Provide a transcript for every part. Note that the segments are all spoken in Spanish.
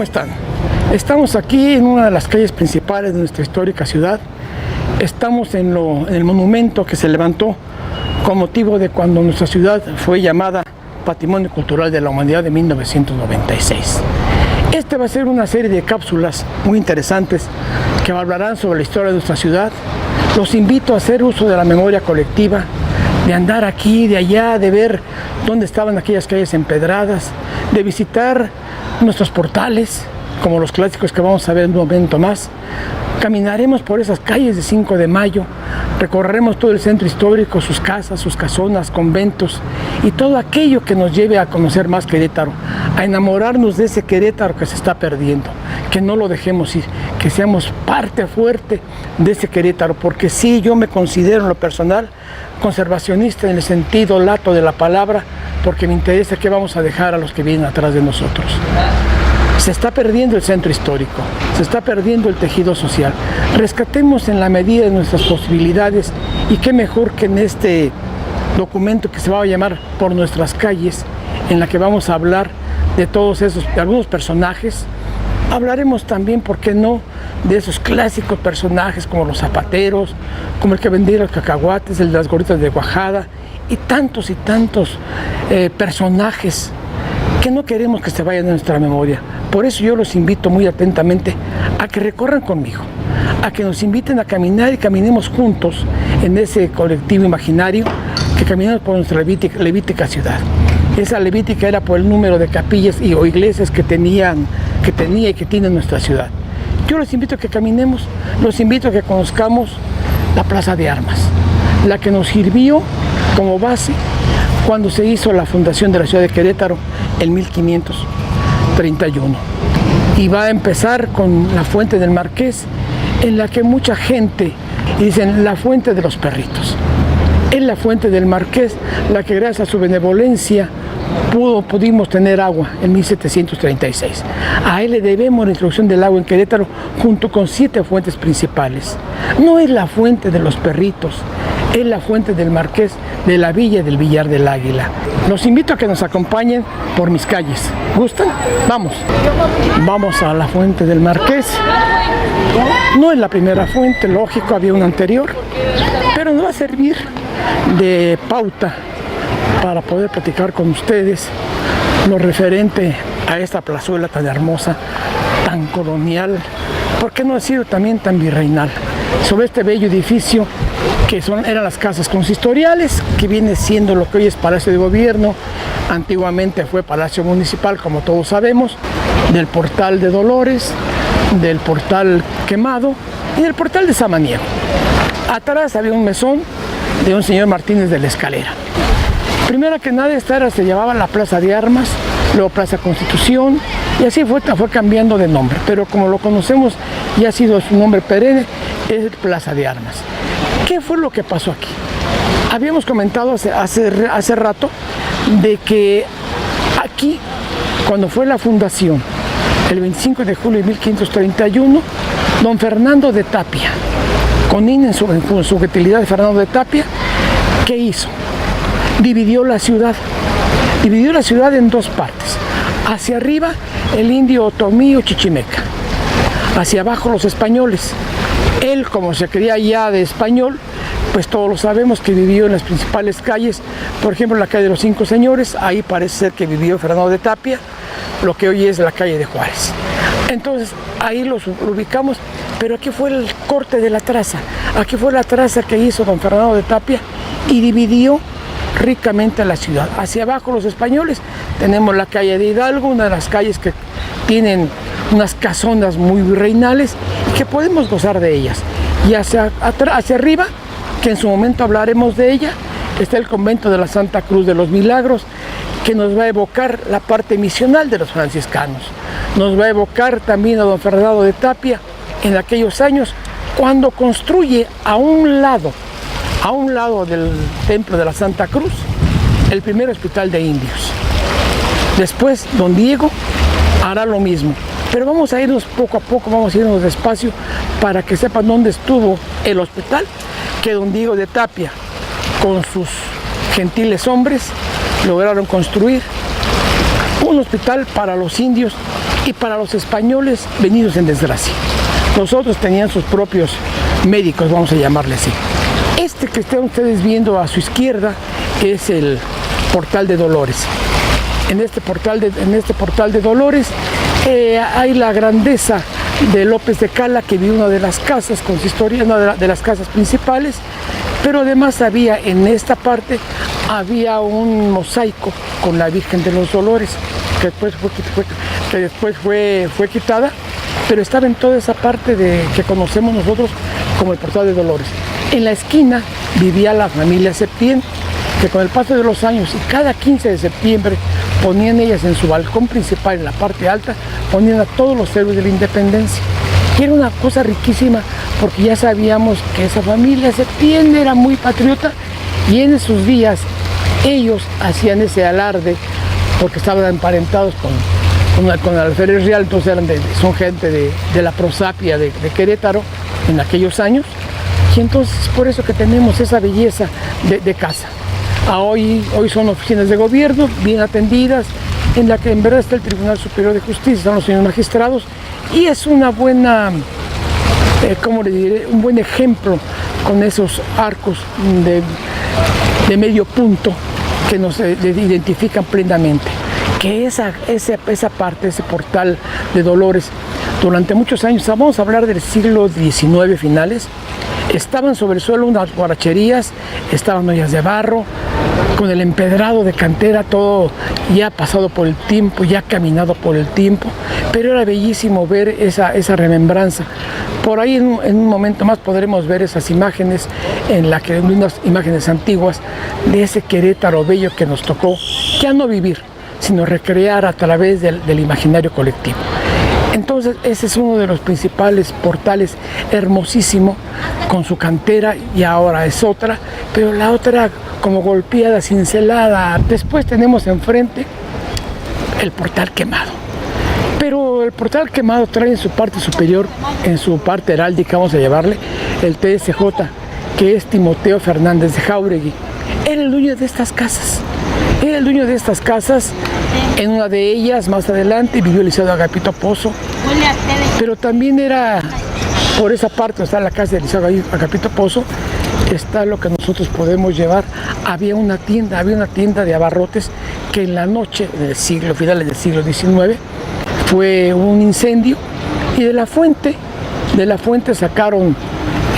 ¿Cómo están? Estamos aquí en una de las calles principales de nuestra histórica ciudad. Estamos en el monumento que se levantó con motivo de cuando nuestra ciudad fue llamada Patrimonio Cultural de la Humanidad de 1996. Esta va a ser una serie de cápsulas muy interesantes que hablarán sobre la historia de nuestra ciudad. Los invito a hacer uso de la memoria colectiva, de andar aquí, de allá, de ver dónde estaban aquellas calles empedradas, de visitar nuestros portales, como los clásicos que vamos a ver en un momento más. Caminaremos por esas calles de 5 de Mayo, recorreremos todo el centro histórico, sus casas, sus casonas, conventos y todo aquello que nos lleve a conocer más Querétaro, a enamorarnos de ese Querétaro que se está perdiendo, que no lo dejemos ir, que seamos parte fuerte de ese Querétaro, porque sí, yo me considero en lo personal conservacionista en el sentido lato de la palabra, porque me interesa qué vamos a dejar a los que vienen atrás de nosotros. Se está perdiendo el centro histórico, se está perdiendo el tejido social. Rescatemos en la medida de nuestras posibilidades, y qué mejor que en este documento que se va a llamar Por Nuestras Calles, en la que vamos a hablar de todos esos, de algunos personajes. Hablaremos también, ¿por qué no?, de esos clásicos personajes como los zapateros, como el que vendía los cacahuates, el de las gorditas de cuajada, y tantos personajes que no queremos que se vayan de nuestra memoria. Por eso yo los invito muy atentamente a que recorran conmigo, a que nos inviten a caminar y caminemos juntos en ese colectivo imaginario, que caminemos por nuestra levítica ciudad. Esa levítica era por el número de capillas o iglesias que tenía y que tiene nuestra ciudad. Yo los invito a que caminemos, los invito a que conozcamos la Plaza de Armas, la que nos sirvió como base cuando se hizo la fundación de la ciudad de Querétaro en 1531. Y va a empezar con la Fuente del Marqués, en la que mucha gente, y dicen la fuente de los perritos. Es la Fuente del Marqués la que, gracias a su benevolencia, pudimos tener agua en 1736. A él le debemos la introducción del agua en Querétaro, junto con 7 fuentes principales. No es la Fuente de los Perritos, es la Fuente del Marqués de la Villa del Villar del Águila. Los invito a que nos acompañen por mis calles. ¿Gustan? Vamos. Vamos a la Fuente del Marqués. No es la primera fuente, lógico, había una anterior, pero nos va a servir de pauta para poder platicar con ustedes lo referente a esta plazuela tan hermosa, tan colonial, ¿por qué no ha sido también tan virreinal? Sobre este bello edificio que eran las casas consistoriales, que viene siendo lo que hoy es Palacio de Gobierno. Antiguamente fue Palacio Municipal, como todos sabemos, del Portal de Dolores, del Portal Quemado y del Portal de Samaniego. Atrás había un mesón de un señor Martínez de la Escalera. Primero que nada, se llamaba la Plaza de Armas, luego Plaza Constitución, y así fue cambiando de nombre, pero como lo conocemos y ha sido su nombre perenne, es Plaza de Armas. ¿Qué fue lo que pasó aquí? Habíamos comentado hace rato de que aquí, cuando fue la fundación, el 25 de julio de 1531, don Fernando de Tapia, con en su utilidad de Fernando de Tapia, ¿qué hizo? Dividió la ciudad en 2 partes. Hacia arriba el indio otomí o chichimeca, hacia abajo los españoles. Él, como se creía ya de español, pues todos lo sabemos que vivió en las principales calles, por ejemplo en la calle de los 5 Señores, ahí parece ser que vivió Fernando de Tapia, lo que hoy es la calle de Juárez. Entonces ahí lo ubicamos, pero aquí fue el corte de la traza, aquí fue la traza que hizo don Fernando de Tapia y dividió ricamente la ciudad. Hacia abajo los españoles tenemos la calle de Hidalgo, una de las calles que tienen unas casonas muy virreinales y que podemos gozar de ellas. Y hacia arriba, que en su momento hablaremos de ella, está el convento de la Santa Cruz de los Milagros, que nos va a evocar la parte misional de los franciscanos. Nos va a evocar también a don Fernando de Tapia en aquellos años, cuando construye a un lado del templo de la Santa Cruz, el primer hospital de indios. Después, don Diego hará lo mismo. Pero vamos a irnos poco a poco, vamos a irnos despacio para que sepan dónde estuvo el hospital que don Diego de Tapia, con sus gentiles hombres, lograron construir un hospital para los indios y para los españoles venidos en desgracia. Nosotros tenían sus propios médicos, vamos a llamarle así. Este que están ustedes viendo a su izquierda es el Portal de Dolores. En este portal de Dolores hay la grandeza de López de Cala, que vive una de las casas consistoriales, una de las casas principales, pero además había en esta parte un mosaico con la Virgen de los Dolores, que después fue quitada, pero estaba en toda esa parte que conocemos nosotros como el Portal de Dolores. En la esquina vivía la familia Septién, que con el paso de los años y cada 15 de septiembre ponían ellas en su balcón principal, en la parte alta, ponían a todos los héroes de la independencia. Y era una cosa riquísima porque ya sabíamos que esa familia Septién era muy patriota y en esos días ellos hacían ese alarde porque estaban emparentados con el alférez real, entonces son gente de la prosapia de Querétaro en aquellos años, y entonces por eso que tenemos esa belleza de casa. Hoy son oficinas de gobierno bien atendidas, en la que en verdad está el Tribunal Superior de Justicia, están los señores magistrados, y es una buena, ¿cómo le diré? Un buen ejemplo con esos arcos de medio punto que nos identifican plenamente. Que esa parte, ese Portal de Dolores, durante muchos años, vamos a hablar del siglo XIX finales, estaban sobre el suelo unas guaracherías, estaban ollas de barro, con el empedrado de cantera, todo ya pasado por el tiempo, ya caminado por el tiempo, pero era bellísimo ver esa remembranza. Por ahí en un momento más podremos ver esas imágenes, unas imágenes antiguas de ese Querétaro bello que nos tocó ya no vivir, sino recrear a través del imaginario colectivo. Entonces ese es uno de los principales portales, hermosísimo, con su cantera, y ahora es otra, pero la otra como golpeada, cincelada. Después tenemos enfrente el Portal Quemado. Pero el Portal Quemado trae en su parte superior, en su parte heráldica, vamos a llamarle, el TSJ, que es Timoteo Fernández de Jáuregui. Era el dueño de estas casas. Era el dueño de estas casas. En una de ellas, más adelante, vivió el licenciado Agapito Pozo. Pero también era, por esa parte donde está la casa del licenciado Agapito Pozo, está lo que nosotros podemos llevar. Había una tienda de abarrotes que en la noche finales del siglo XIX, fue un incendio, y de la fuente sacaron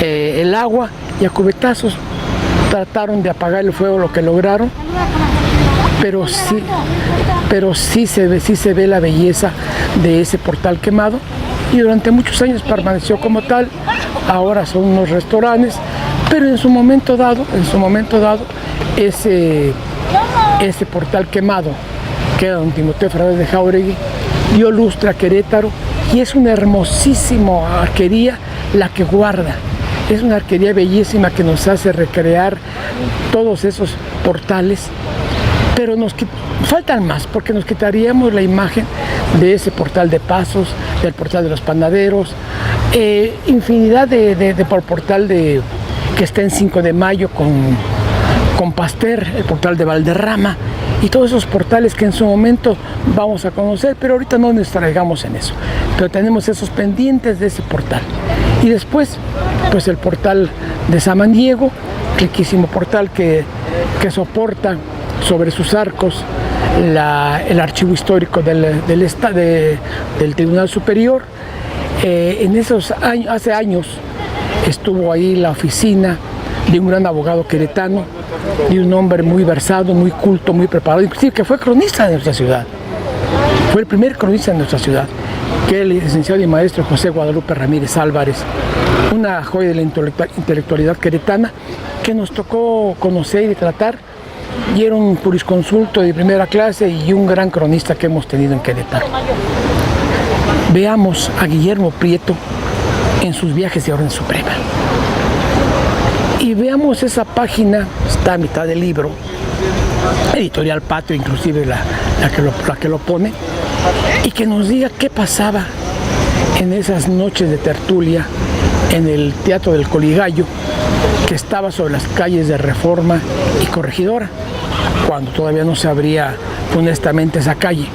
el agua, y a cubetazos trataron de apagar el fuego, lo que lograron, pero sí se ve la belleza de ese Portal Quemado, y durante muchos años permaneció como tal. Ahora son unos restaurantes, pero en su momento dado ese Portal Quemado, que era don Timoteo Fernández de Jáuregui, dio lustre a Querétaro, y es una hermosísima arquería la que guarda. Es una arquería bellísima que nos hace recrear todos esos portales, pero faltan más, porque nos quitaríamos la imagen de ese Portal de Pasos, del Portal de los Panaderos, infinidad de portal que está en 5 de Mayo con Pasteur, el Portal de Valderrama, y todos esos portales que en su momento vamos a conocer, pero ahorita no nos distraigamos en eso. Pero tenemos esos pendientes de ese portal. Y después, pues el Portal de Samaniego, riquísimo portal que soporta sobre sus arcos el archivo histórico del Tribunal Superior. En esos años, hace años, estuvo ahí la oficina de un gran abogado queretano, de un hombre muy versado, muy culto, muy preparado, inclusive que fue cronista de nuestra ciudad. Fue el primer cronista de nuestra ciudad, que es el licenciado y maestro José Guadalupe Ramírez Álvarez, una joya de la intelectualidad queretana que nos tocó conocer y tratar, y era un jurisconsulto de primera clase y un gran cronista que hemos tenido en Querétaro. Veamos a Guillermo Prieto en sus viajes de orden suprema. Y veamos esa página, está a mitad del libro, Editorial Patio, inclusive la que lo pone, y que nos diga qué pasaba en esas noches de tertulia en el Teatro del Coligallo, que estaba sobre las calles de Reforma y Corregidora, cuando todavía no se abría honestamente esa calle.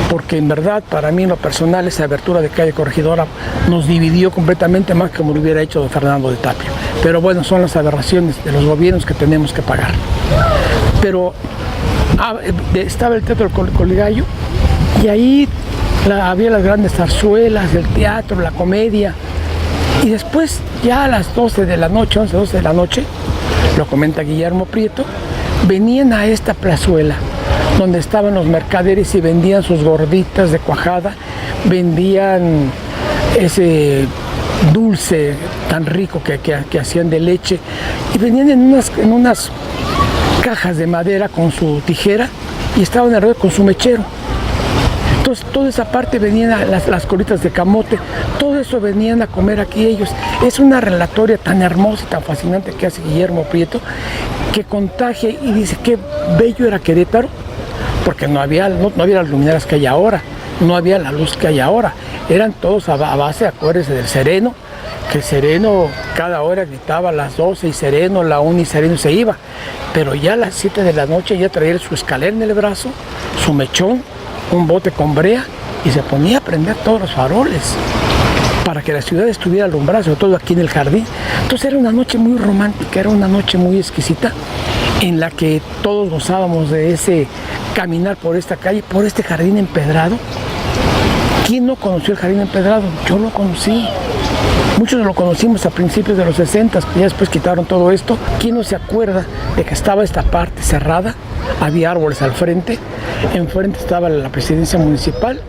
porque en verdad para mí en lo personal esa abertura de calle Corregidora nos dividió completamente más que como lo hubiera hecho don Fernando de Tapia. Pero bueno, son las aberraciones de los gobiernos que tenemos que pagar. Pero estaba el Teatro del Coligallo y ahí había las grandes zarzuelas, el teatro, la comedia. Y después, ya a las 12 de la noche, 11, 12 de la noche, lo comenta Guillermo Prieto, venían a esta plazuela donde estaban los mercaderes y vendían sus gorditas de cuajada, vendían ese dulce tan rico que hacían de leche, y venían en unas cajas de madera con su tijera y estaban alrededor con su mechero. Entonces toda esa parte venían las colitas de camote, todo eso venían a comer aquí ellos. Es una relatoria tan hermosa y tan fascinante que hace Guillermo Prieto, que contagia y dice qué bello era Querétaro, porque no había las luminarias que hay ahora, no había la luz que hay ahora, eran todos a base, acuérdense del sereno, que el sereno cada hora gritaba a las 12 y sereno, la 1 y sereno se iba, pero ya a las 7 de la noche ya traía su escalera en el brazo, su mechón, un bote con brea y se ponía a prender todos los faroles para que la ciudad estuviera alumbrada, sobre todo aquí en el jardín. Entonces era una noche muy romántica, era una noche muy exquisita en la que todos gozábamos de ese caminar por esta calle, por este jardín empedrado. ¿Quién no conoció el jardín empedrado? Yo lo conocí. Muchos lo conocimos a principios de los 60, ya después quitaron todo esto. ¿Quién no se acuerda de que estaba esta parte cerrada? Había árboles al frente, enfrente estaba la presidencia municipal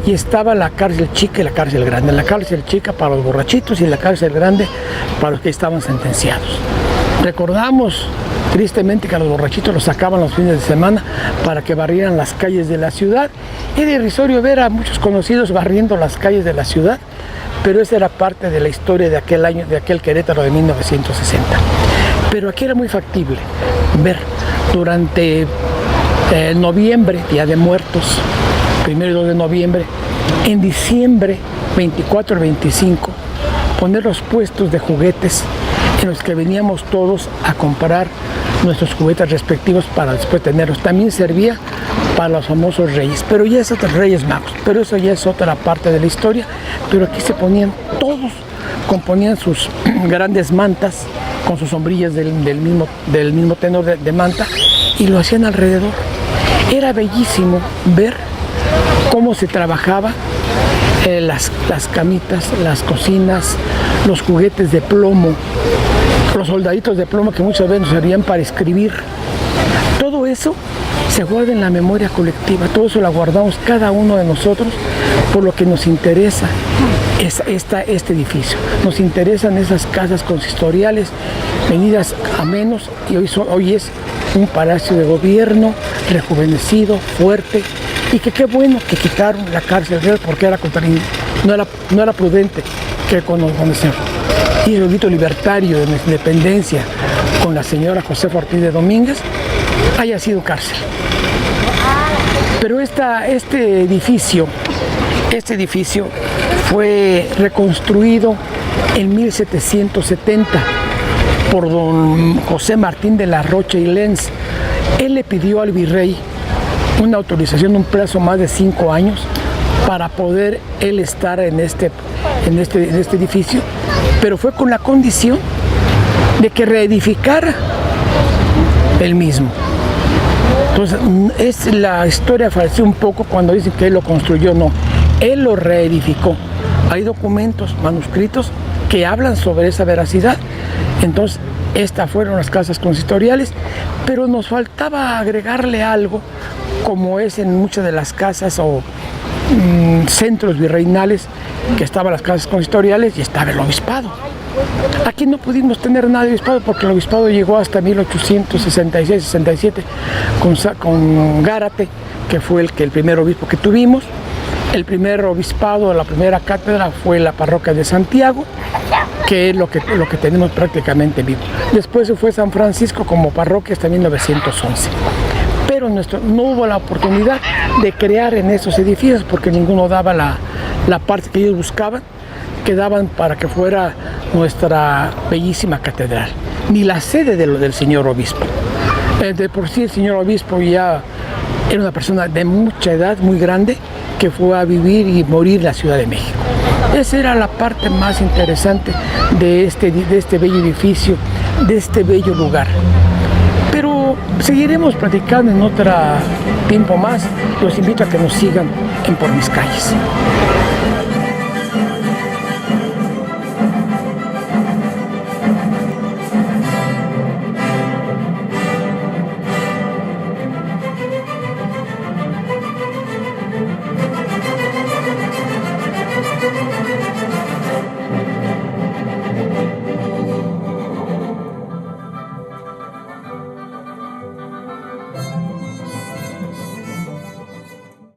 y estaba la cárcel chica y la cárcel grande. La cárcel chica para los borrachitos y la cárcel grande para los que estaban sentenciados. Recordamos tristemente que a los borrachitos los sacaban los fines de semana para que barrieran las calles de la ciudad. Era irrisorio ver a muchos conocidos barriendo las calles de la ciudad, pero esa era parte de la historia de aquel año, de aquel Querétaro de 1960. Pero aquí era muy factible ver durante noviembre, Día de Muertos, 1 y 2 de noviembre, en diciembre 24 y 25, poner los puestos de juguetes en los que veníamos todos a comprar nuestros juguetes respectivos para después tenerlos. También servía para los famosos reyes, pero ya es otros Reyes Magos, pero eso ya es otra parte de la historia. Pero aquí se ponían todos, componían sus grandes mantas con sus sombrillas del mismo tenor de manta y lo hacían alrededor. Era bellísimo ver cómo se trabajaba las camitas, las cocinas, los juguetes de plomo, los soldaditos de plomo que muchas veces nos servían para escribir. Todo eso se guarda en la memoria colectiva, todo eso lo guardamos cada uno de nosotros por lo que nos interesa este edificio. Nos interesan esas casas consistoriales venidas a menos y hoy es un palacio de gobierno rejuvenecido, fuerte, y que qué bueno que quitaron la cárcel real porque no era prudente que cuando y el grito libertario de la independencia con la señora Josefa Ortiz de Domínguez haya sido cárcel. Pero este edificio fue reconstruido en 1770 por don José Martín de la Rocha y Lenz. Él le pidió al virrey una autorización de un plazo más de 5 años para poder él estar en este edificio, pero fue con la condición de que reedificara él mismo. Entonces, la historia falseó un poco cuando dicen que él lo construyó, no, él lo reedificó. Hay documentos, manuscritos que hablan sobre esa veracidad. Entonces, estas fueron las casas consistoriales, pero nos faltaba agregarle algo, como es en muchas de las casas o centros virreinales, que estaban las casas consistoriales y estaba el obispado. Aquí no pudimos tener nada de obispado porque el obispado llegó hasta 1866-67 con Gárate, que fue el primer obispo que tuvimos. El primer obispado, la primera cátedra fue la parroquia de Santiago, que es lo que tenemos prácticamente vivo. Después se fue San Francisco como parroquia hasta 1911. Pero no hubo la oportunidad de crear en esos edificios porque ninguno daba la parte que ellos buscaban, que daban para que fuera nuestra bellísima catedral, ni la sede del señor obispo. De por sí el señor obispo ya Era una persona de mucha edad, muy grande, que fue a vivir y morir en la Ciudad de México. Esa era la parte más interesante de este bello edificio, de este bello lugar. Pero seguiremos platicando en otro tiempo más. Los invito a que nos sigan en Por Mis Calles.